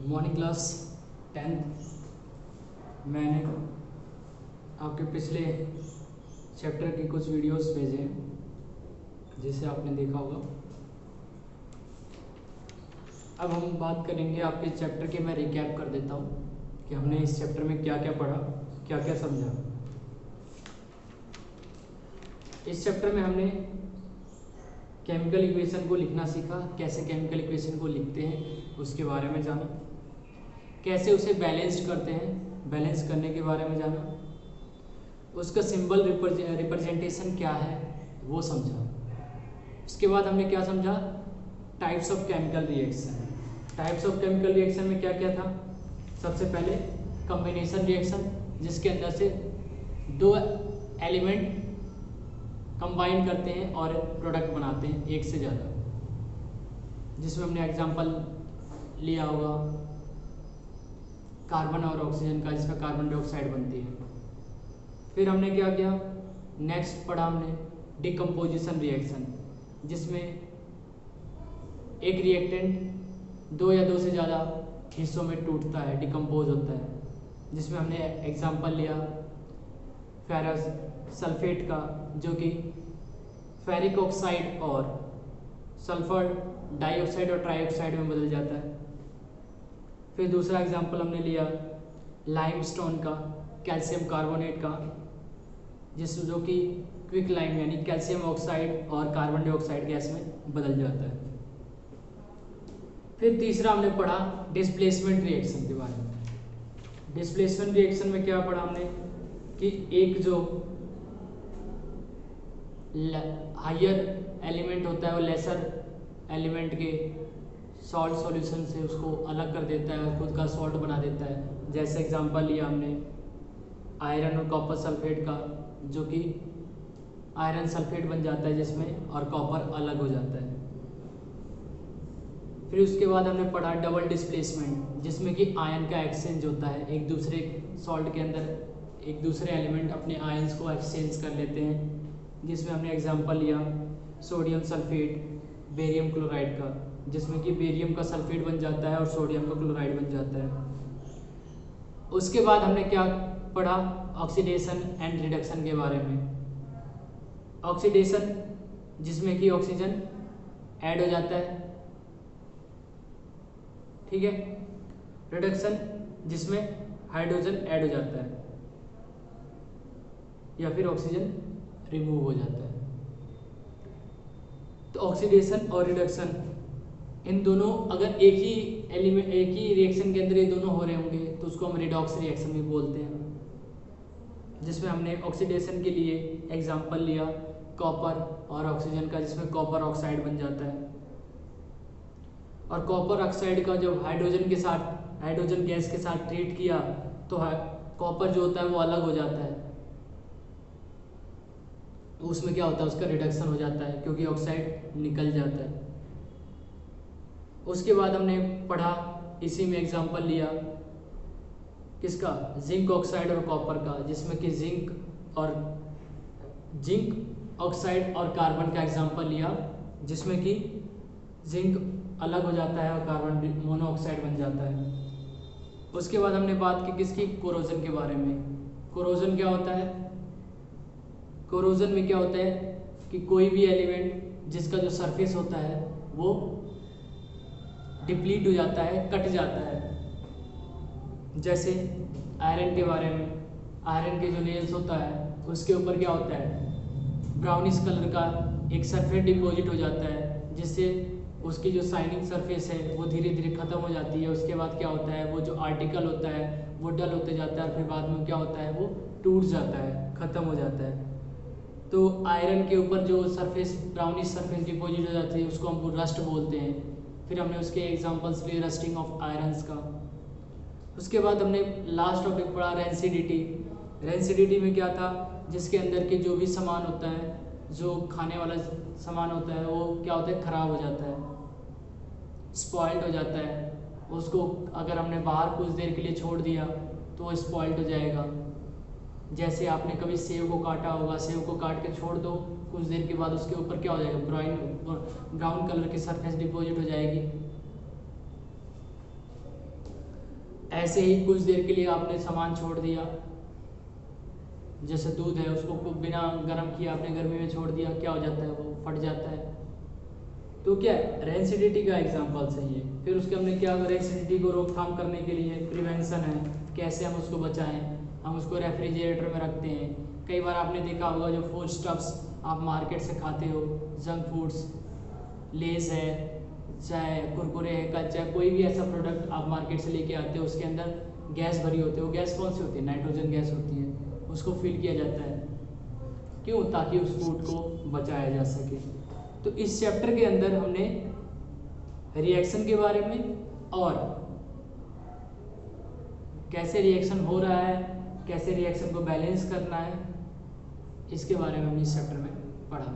Morning class 10th। मैंने आपके पिछले चैप्टर के कुछ वीडियोस भेजे हैं जिसे आपने देखा होगा। अब हम बात करेंगे आपके चैप्टर के। मैं रिकैप कर देता हूँ कि हमने इस चैप्टर में क्या क्या पढ़ा, क्या क्या समझा। इस चैप्टर में हमने केमिकल इक्वेशन को लिखना सीखा, कैसे केमिकल इक्वेशन को लिखते हैं उसके बारे में जाना, कैसे उसे बैलेंस्ड करते हैं, बैलेंस करने के बारे में जाना, उसका सिंबल रिप्रेजेंटेशन क्या है वो समझा। उसके बाद हमने क्या समझा, types of chemical reaction. Types of chemical reaction में क्या क्या था। सबसे पहले कॉम्बिनेशन रिएक्शन, जिसके अंदर से दो एलिमेंट कंबाइन करते हैं और प्रोडक्ट बनाते हैं एक से ज़्यादा, जिसमें हमने एग्जांपल लिया होगा कार्बन और ऑक्सीजन का, जिसमें कार्बन डाइऑक्साइड बनती है। फिर हमने क्या किया, नेक्स्ट पढ़ा हमने डिकम्पोजिशन रिएक्शन, जिसमें एक रिएक्टेंट दो या दो से ज़्यादा हिस्सों में टूटता है, डिकम्पोज होता है, जिसमें हमने एग्जांपल लिया फेरस सल्फेट का, जो कि फेरिक ऑक्साइड और सल्फर डाइऑक्साइड और ट्राइऑक्साइड में बदल जाता है। फिर दूसरा एग्जांपल हमने लिया लाइमस्टोन का, कैल्शियम कार्बोनेट का, जो कि क्विक लाइम यानी कैल्शियम ऑक्साइड और कार्बन डाइऑक्साइड गैस में बदल जाता है। फिर तीसरा हमने पढ़ा डिस्प्लेसमेंट रिएक्शन के बारे में। डिस्प्लेसमेंट रिएक्शन में क्या पढ़ा हमने कि एक जो हायर एलिमेंट होता है वो लेसर एलिमेंट के सॉल्ट सॉल्यूशन से उसको अलग कर देता है और खुद का सॉल्ट बना देता है। जैसे एग्जांपल लिया हमने आयरन और कॉपर सल्फेट का, जो कि आयरन सल्फेट बन जाता है जिसमें, और कॉपर अलग हो जाता है। फिर उसके बाद हमने पढ़ा डबल डिस्प्लेसमेंट, जिसमें कि आयन का एक्सचेंज होता है, एक दूसरे सॉल्ट के अंदर एक दूसरे एलिमेंट अपने आयंस को एक्सचेंज कर लेते हैं, जिसमें हमने एग्जांपल लिया सोडियम सल्फेट बेरियम क्लोराइड का, जिसमें कि बेरियम का सल्फेट बन जाता है और सोडियम का क्लोराइड बन जाता है। उसके बाद हमने क्या पढ़ा, ऑक्सीडेशन एंड रिडक्शन के बारे में। ऑक्सीडेशन जिसमें कि ऑक्सीजन ऐड हो जाता है, ठीक है। रिडक्शन जिसमें हाइड्रोजन ऐड हो जाता है या फिर ऑक्सीजन रिमूव हो जाता है। तो ऑक्सीडेशन और रिडक्शन इन दोनों अगर एक ही एलिमेंट एक ही रिएक्शन के अंदर ये दोनों हो रहे होंगे तो उसको हम रिडॉक्स रिएक्शन भी बोलते हैं, जिसमें हमने ऑक्सीडेशन के लिए एग्जांपल लिया कॉपर और ऑक्सीजन का, जिसमें कॉपर ऑक्साइड बन जाता है। और कॉपर ऑक्साइड का जब हाइड्रोजन गैस के साथ ट्रीट किया तो कॉपर जो होता है वो अलग हो जाता है, तो उसमें क्या होता है, उसका रिडक्शन हो जाता है क्योंकि ऑक्साइड निकल जाता है। उसके बाद हमने पढ़ा, इसी में एग्जांपल लिया किसका, जिंक ऑक्साइड और कॉपर का, जिसमें कि जिंक ऑक्साइड और कार्बन का एग्जांपल लिया, जिसमें कि जिंक अलग हो जाता है और कार्बन मोनोऑक्साइड बन जाता है। उसके बाद हमने बात की किसकी, कोरोजन के बारे में। कोरोजन क्या होता है, कोरोजन में क्या होता है कि कोई भी एलिमेंट जिसका जो सरफेस होता है वो डिप्लीट हो जाता है, कट जाता है। जैसे आयरन के बारे में, आयरन के जो नेल्स होता है उसके ऊपर क्या होता है, ब्राउनिश कलर का एक सरफेस डिपॉजिट हो जाता है, जिससे उसकी जो शाइनिंग सरफेस है वो धीरे धीरे ख़त्म हो जाती है। उसके बाद क्या होता है, वो जो आर्टिकल होता है वो डल होते जाता है और फिर बाद में क्या होता है, वो टूट जाता है, ख़त्म हो जाता है। तो आयरन के ऊपर जो सरफेस ब्राउनिश सरफेस डिपॉजिट हो जाती है उसको हम रस्ट बोलते हैं। फिर हमने उसके एग्जांपल्स लिए रस्टिंग ऑफ आयरन्स का। उसके बाद हमने लास्ट टॉपिक पढ़ा रेंसिडिटी। रेंसिडिटी में क्या था, जिसके अंदर के जो भी सामान होता है, जो खाने वाला सामान होता है वो क्या होता है, ख़राब हो जाता है, स्पॉइल्ड हो जाता है। उसको अगर हमने बाहर कुछ देर के लिए छोड़ दिया तो वो स्पॉइल्ड हो जाएगा। जैसे आपने कभी सेव को काटा होगा, सेव को काट के छोड़ दो, कुछ देर के बाद उसके ऊपर क्या हो जाएगा, ब्राउन कलर की सरफेस डिपॉजिट हो जाएगी। ऐसे ही कुछ देर के लिए आपने सामान छोड़ दिया, जैसे दूध है उसको बिना गर्म किए आपने गर्मी में छोड़ दिया, क्या हो जाता है, वो फट जाता है। तो क्या है, रेंसिडिटी का एग्जाम्पल सही है। फिर उसके हमने क्या, रेंसिडिटी को रोकथाम करने के लिए प्रिवेंशन है, कैसे हम उसको बचाएं, हम उसको रेफ्रिजरेटर में रखते हैं। कई बार आपने देखा होगा जो फूड स्टफ्स आप मार्केट से खाते हो, जंक फूड्स, लेस है, चाहे कुरकुरे है, चाहे कोई भी ऐसा प्रोडक्ट आप मार्केट से लेके आते हो, उसके अंदर गैस भरी होती है। वो गैस कौन सी होती है, नाइट्रोजन गैस होती है। उसको फिल किया जाता है, क्यों, ताकि उस फूड को बचाया जा सके। तो इस चैप्टर के अंदर हमने रिएक्शन के बारे में और कैसे रिएक्शन हो रहा है, कैसे रिएक्शन को बैलेंस करना है, इसके बारे में हमने इस चैप्टर में पढ़ा।